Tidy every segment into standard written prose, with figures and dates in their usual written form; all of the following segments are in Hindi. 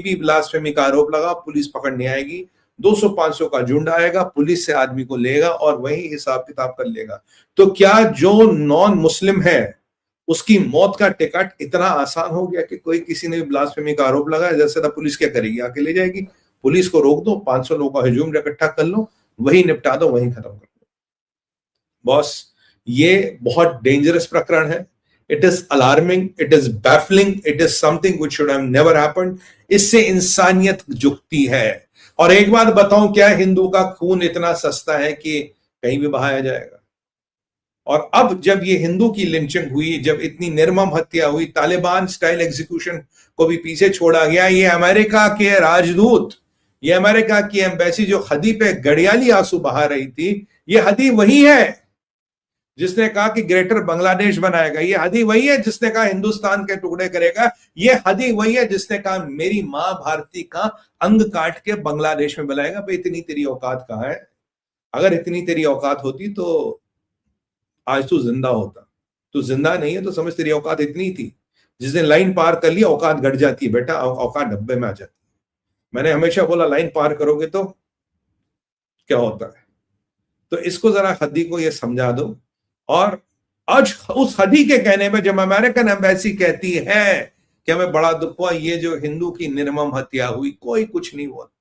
भी ब्लास्फेमी का आरोप लगा, पुलिस पकड़ने आएगी, 200-500 का झुंड आएगा, पुलिस से आदमी को लेगा और वही हिसाब किताब कर लेगा। तो क्या जो नॉन मुस्लिम है उसकी मौत का टिकट इतना आसान हो गया कि कोई किसी ने भी ब्लास्फेमी का आरोप लगाया, जैसे पुलिस क्या करेगी, आके ले जाएगी। पुलिस को रोक दो, 500 लोगों का हजूम इकट्ठा कर लो, वही निपटा दो, वही खत्म कर दो। बॉस, ये बहुत डेंजरस प्रकरण है। It is alarming, it is baffling, it is something which should have never happened. इससे इंसानियत झुकती है। और एक बात बताऊं, क्या हिंदू का खून इतना सस्ता है कि कहीं भी बहाया जाएगा? और अब जब ये हिंदू की लिंचिंग हुई, जब इतनी निर्मम हत्या हुई, तालिबान स्टाइल एग्जीक्यूशन को भी पीछे छोड़ा गया, ये अमेरिका के राजदूत, ये अमेरिका की एम्बेसी जो हदी पे गड़ियाली आंसू बहा रही थी, ये हदी वही है जिसने कहा कि ग्रेटर बांग्लादेश बनाएगा। ये हदी वही है जिसने कहा हिंदुस्तान के टुकड़े करेगा। ये हदी वही है जिसने कहा मेरी मां भारती का अंग काट के बांग्लादेश में बनाएगा। भाई, इतनी तेरी औकात कहां है? अगर इतनी तेरी औकात होती तो आज तू जिंदा होता। तू जिंदा नहीं है तो समझ तेरी औकात इतनी थी। जिस दिन लाइन पार कर ली, औकात घट जाती है बेटा, औकात डब्बे में आ जाती है। मैंने हमेशा बोला, लाइन पार करोगे तो क्या होता है। तो इसको जरा हदी को ये समझा दो। और आज उस हदी के कहने में जब अमेरिकन एम्बेसी कहती है कि हमें बड़ा दुख हुआ, ये जो हिंदू की निर्मम हत्या हुई, कोई कुछ नहीं बोला।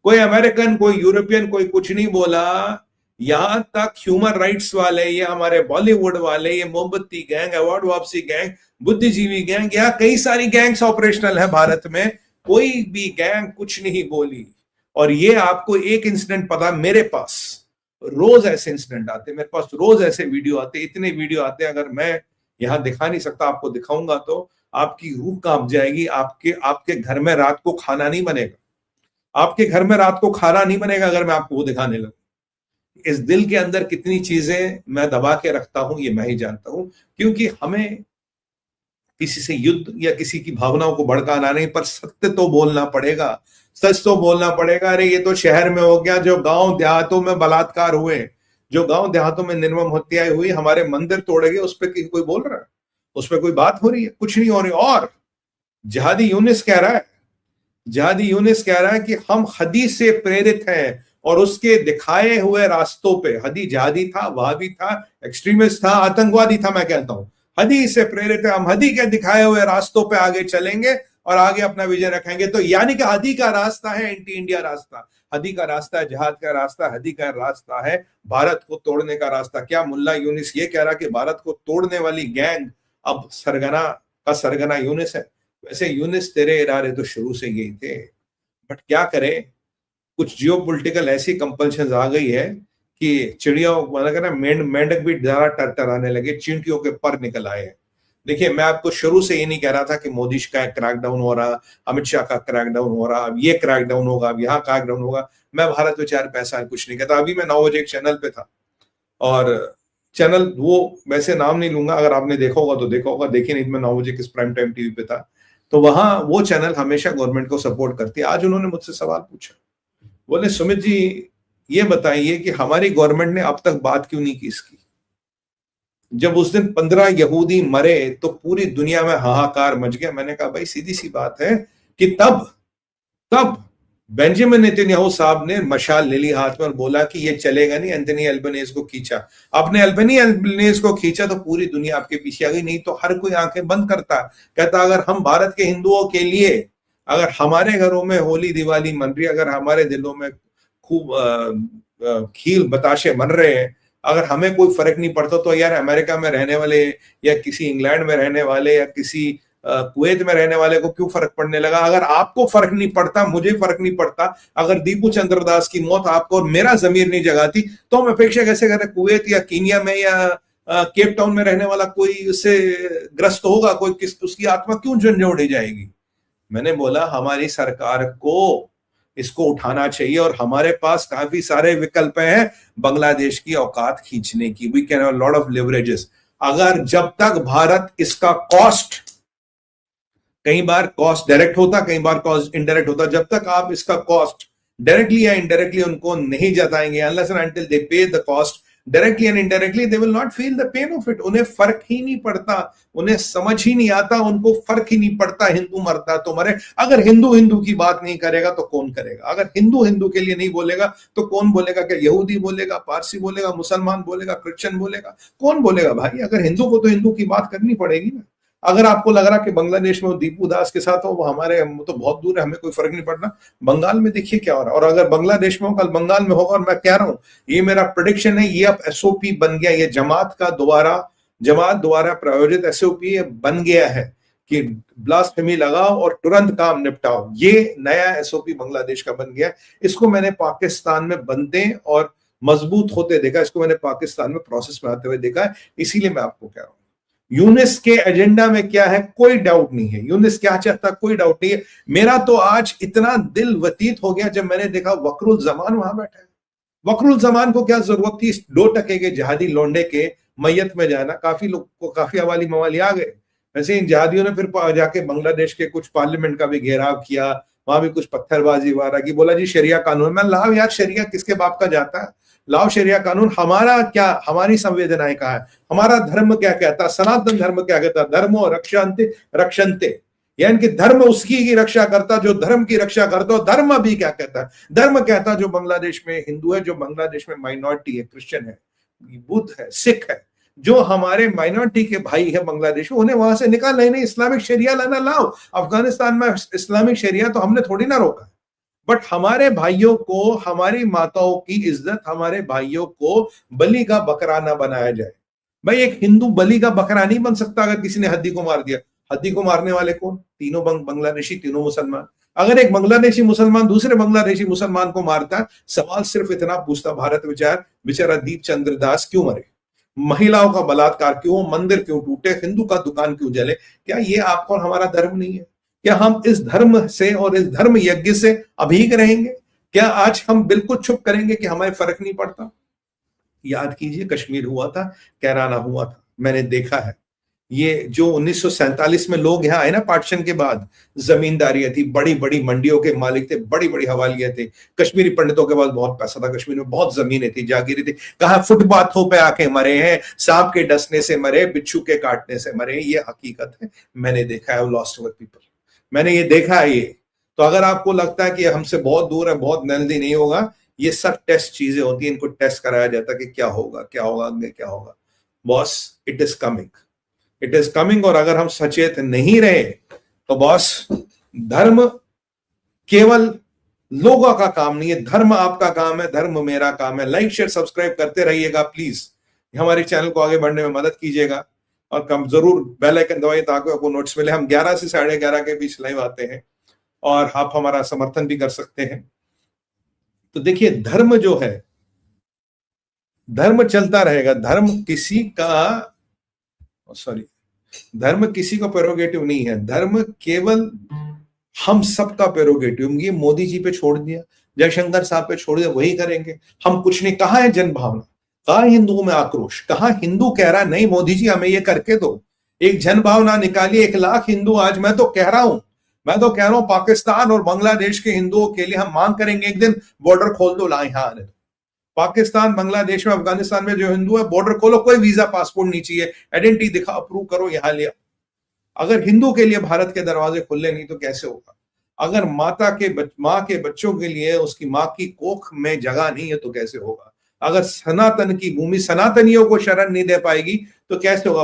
कोई अमेरिकन, कोई यूरोपियन, कोई कुछ नहीं बोला। यहां तक ह्यूमन राइट्स वाले, ये हमारे बॉलीवुड वाले, ये मोमबत्ती गैंग, अवार्ड वापसी गैंग, बुद्धिजीवी गैंग, यहाँ कई सारी गैंग्स ऑपरेशनल है भारत में, कोई भी गैंग कुछ नहीं बोली। और ये आपको एक इंसिडेंट पता, मेरे पास रोज ऐसे इंसिडेंट आते, मेरे पास रोज ऐसे वीडियो आते, इतने वीडियो आते हैं, अगर मैं यहां दिखा नहीं सकता, आपको दिखाऊंगा तो आपकी रूह कांप जाएगी। आपके घर में रात को खाना नहीं बनेगा। आपके घर में रात को खाना नहीं बनेगा अगर मैं आपको वो दिखाने लगूं। इस दिल के अंदर कितनी चीजें मैं दबा के रखता हूं, ये मैं ही जानता हूं। क्योंकि हमें किसी से युद्ध या किसी की भावनाओं को भड़काना नहीं, पर सत्य तो बोलना पड़ेगा, सच तो बोलना पड़ेगा। अरे ये तो शहर में हो गया, जो गांव देहातों में बलात्कार हुए, जो गांव देहातों में निर्मम हत्याएं हुई, हमारे मंदिर तोड़े गए, उस पर कोई बोल रहा है? उस पर कोई बात हो रही है? कुछ नहीं हो रही। और जिहादी यूनिस कह रहा है, जिहादी यूनिस कह रहा है कि हम हदी से प्रेरित हैं और उसके दिखाए हुए रास्तों पे, हदी जिहादी था, वहाबी था, एक्सट्रीमिस्ट था, आतंकवादी था, मैं कहता हूं हदी से प्रेरित है, हम हदी के दिखाए हुए रास्तों पे आगे चलेंगे और आगे अपना विजय रखेंगे। तो यानी कि हदी का रास्ता है एंटी इंडिया रास्ता, हदी का रास्ता है जिहाद का रास्ता, हदी का रास्ता है भारत को तोड़ने का रास्ता। क्या मुल्ला यूनिस ये कह रहा कि भारत को तोड़ने वाली गैंग अब सरगना का सरगना यूनिस है? वैसे यूनिस तेरे इरादे तो शुरू से यही थे, बट क्या करें, कुछ जियोपॉलिटिकल ऐसी कंपल्शन आ गई है कि चिड़िया मेंढक भी ज्यादा टरटराने लगे, चींटियों के पर निकल आए हैं। देखिए, मैं आपको शुरू से ये नहीं कह रहा था कि मोदी का क्रैकडाउन हो रहा, अमित शाह का क्रैकडाउन हो रहा, अब ये क्रैकडाउन होगा, अब यहाँ क्रैकडाउन होगा। मैं भारत विचार पैसा कुछ नहीं कहता। अभी मैं 9 बजे एक चैनल पे था, और चैनल वो वैसे नाम नहीं लूंगा, अगर आपने देखा होगा तो देखा होगा, देखिए नहीं, मैं 9 बजे किस प्राइम टाइम टीवी पे था। तो वहां वो चैनल हमेशा गवर्नमेंट को सपोर्ट करती है। आज उन्होंने मुझसे सवाल पूछा, बोले सुमित जी ये बताइए कि हमारी गवर्नमेंट ने अब तक बात क्यों नहीं की इसकी? जब उस दिन 15 यहूदी मरे तो पूरी दुनिया में हाहाकार मच गया। मैंने कहा भाई सीधी सी बात है कि तब बेंजामिन नेतन्याहू साहब ने मशाल ले ली हाथ में और बोला कि ये चलेगा नहीं, एंथनी अल्बनीज को खींचा। आपने एल्बनी अल्बनीज को खींचा तो पूरी दुनिया आपके पीछे आ गई, नहीं तो हर कोई आंखें बंद करता, कहता अगर हम भारत के हिंदुओं के लिए, अगर हमारे घरों में होली दिवाली मन रही, अगर हमारे दिलों में खूब खील बताशे बन रहे हैं, अगर हमें कोई फर्क नहीं पड़ता, तो यार अमेरिका में रहने वाले या किसी इंग्लैंड में रहने वाले या किसी कुवैत में रहने वाले को क्यों फर्क पड़ने लगा? अगर आपको फर्क नहीं पड़ता, मुझे फर्क नहीं पड़ता, अगर दीपू चंद्र दास की मौत आपको और मेरा जमीर नहीं जगाती, तो हम अपेक्षा कैसे करें कुवैत या कीनिया में या केप टाउन में रहने वाला कोई उससे ग्रस्त होगा, कोई उसकी आत्मा क्यों झंझोड़ी जाएगी? मैंने बोला हमारी सरकार को इसको उठाना चाहिए और हमारे पास काफी सारे विकल्प हैं बांग्लादेश की औकात खींचने की। We can have lot of leverages. अगर जब तक भारत इसका कॉस्ट, कई बार कॉस्ट डायरेक्ट होता, कई बार कॉस्ट इनडायरेक्ट होता, जब तक आप इसका कॉस्ट डायरेक्टली या इनडायरेक्टली उनको नहीं जताएंगे, अनलेस एंड अनटिल दे पे the cost, directly and indirectly they will not feel the pain of it. उन्हें फर्क ही नहीं पड़ता, उन्हें समझ ही नहीं आता, उनको फर्क ही नहीं पड़ता हिंदू मरता तो मरे। अगर हिंदू हिंदू की बात नहीं करेगा तो कौन करेगा? अगर हिंदू हिंदू के लिए नहीं बोलेगा तो कौन बोलेगा? क्या यहूदी बोलेगा, पारसी बोलेगा, मुसलमान बोलेगा, क्रिश्चियन बोलेगा? कौन बोलेगा भाई? अगर हिंदू को तो हिंदू की बात करनी पड़ेगी ना। अगर आपको लग रहा कि बांग्लादेश में वो दीपू दास के साथ हो, वो हमारे तो बहुत दूर है, हमें कोई फर्क नहीं पड़ना। बंगाल में देखिए क्या हो रहा है, और अगर बांग्लादेश में हो, कल बंगाल में होगा। और मैं कह रहा हूं, ये मेरा प्रेडिक्शन है, ये अब एसओपी बन गया, ये जमात द्वारा प्रायोजित एसओपी बन गया है कि ब्लास्फेमी लगाओ और तुरंत काम निपटाओ। ये नया एसओपी बांग्लादेश का बन गया। इसको मैंने पाकिस्तान में बनते और मजबूत होते देखा, इसको मैंने पाकिस्तान में प्रोसेस में आते हुए देखा है। इसीलिए मैं आपको कह रहा हूं, यूनिस के एजेंडा में क्या है कोई डाउट नहीं है, यूनिस क्या चाहता कोई डाउट नहीं है। मेरा तो आज इतना दिल व्यतीत हो गया जब मैंने देखा वकरुल जमान वहां बैठा है। वकरुल जमान को क्या जरूरत थी 2% के जहादी लौंडे के मैयत में जाना? काफी लोग को काफी हवाली मवाली आ गए। वैसे इन जहादियों ने फिर जाके बांग्लादेश के कुछ पार्लियामेंट का भी घेराव किया, वहां भी कुछ पत्थरबाजी वारा की, बोला जी शरिया कानून। मैं लाओ यार, शरिया किसके बाप का जाता है? लाओ शरिया कानून। हमारा क्या, हमारी संवेदनाएं कहा है? हमारा धर्म क्या कहता है? सनातन धर्म क्या कहता है? धर्मो रक्षन्ते रक्षन्ते, यानी कि धर्म उसकी की रक्षा करता जो धर्म की रक्षा करता। और धर्म भी क्या कहता है? धर्म कहता जो बांग्लादेश में हिंदू है, जो बांग्लादेश में माइनॉरिटी है, क्रिश्चियन है, बुद्ध है, सिख है, जो हमारे माइनॉरिटी के भाई है बांग्लादेश में, उन्हें वहां से निकाल। नहीं, इस्लामिक शरिया लाना, लाओ। अफगानिस्तान में इस्लामिक शरिया तो हमने थोड़ी ना रोका, बट हमारे भाइयों को, हमारी माताओं की इज्जत, हमारे भाइयों को बलि का बकरा ना बनाया जाए। भाई एक हिंदू बलि का बकरा नहीं बन सकता अगर किसी ने हद्दी को मार दिया। हद्दी को मारने वाले कौन? तीनों बांग्लादेशी, तीनों मुसलमान। अगर एक बांग्लादेशी मुसलमान दूसरे बांग्लादेशी मुसलमान को मारता, सवाल सिर्फ इतना पूछता भारत बेचारा दीप चंद्र दास क्यों मरे, महिलाओं का बलात्कार क्यों, मंदिर क्यों टूटे, हिंदू का दुकान क्यों जले? क्या ये आपको और हमारा धर्म नहीं है? क्या हम इस धर्म से और इस धर्म यज्ञ से अभीग रहेंगे? क्या आज हम बिल्कुल चुप करेंगे कि हमें फर्क नहीं पड़ता? याद कीजिए, कश्मीर हुआ था, कैराना हुआ था, मैंने देखा है। ये जो 1947 में लोग यहाँ आए ना पार्टीशन के बाद, जमींदारियां थी, बड़ी बड़ी मंडियों के मालिक थे, बड़ी बड़ी हवालियां थे, कश्मीरी पंडितों के पास बहुत पैसा था, कश्मीर में बहुत जमीनें थी, जागीरें थी। कहा फुटपाथों पे आके मरे हैं, सांप के डसने से मरे, बिच्छू के काटने से मरे। ये हकीकत है, मैंने देखा है। लॉस्ट अवर पीपल, मैंने ये देखा है। ये तो अगर आपको लगता है कि हमसे बहुत दूर है, बहुत नजदीक नहीं होगा, ये सब टेस्ट चीजें होती हैं, इनको टेस्ट कराया जाता है कि क्या होगा, क्या होगा, आगे क्या होगा। Boss, it is coming, it is coming. और अगर हम सचेत नहीं रहे तो बॉस, धर्म केवल लोगों का काम नहीं है, धर्म आपका काम है, धर्म मेरा काम है। लाइक शेयर सब्सक्राइब करते रहिएगा प्लीज, हमारे चैनल को आगे बढ़ने में मदद कीजिएगा। और कम जरूर बेल आइकन दबाइए ताकि आपको नोट्स मिले। हम 11 से 11:30 के बीच लाइव आते हैं और आप हमारा समर्थन भी कर सकते हैं। तो देखिए, धर्म जो है, धर्म चलता रहेगा। धर्म किसी का, सॉरी, धर्म किसी का प्रेरोगेटिव नहीं है, धर्म केवल हम सबका प्रेरोगेटिव। ये मोदी जी पे छोड़ दिया, जयशंकर साहब पे छोड़ दिया, वही करेंगे। हम कुछ नहीं। कहा है जन भावना, कहा हिंदुओं में आक्रोश, कहा हिंदू कह रहा नहीं मोदी जी हमें ये करके दो। एक जन भावना निकालिए। 1 लाख हिंदू आज, मैं तो कह रहा हूं पाकिस्तान और बांग्लादेश के हिंदुओं के लिए हम मांग करेंगे, एक दिन बॉर्डर खोल दो, ला यहां आने दो। पाकिस्तान, बांग्लादेश में, अफगानिस्तान में जो हिंदू है, बॉर्डर खोलो, कोई वीजा पासपोर्ट नहीं चाहिए, आइडेंटिटी दिखा, अप्रूव करो, यहां लिया। अगर हिंदू के लिए भारत के दरवाजे खुले नहीं तो कैसे होगा? अगर माँ के बच्चों के लिए उसकी माँ की कोख में जगह नहीं है तो कैसे होगा? अगर सनातन की भूमि सनातनियों को शरण नहीं दे पाएगी तो कैसे होगा?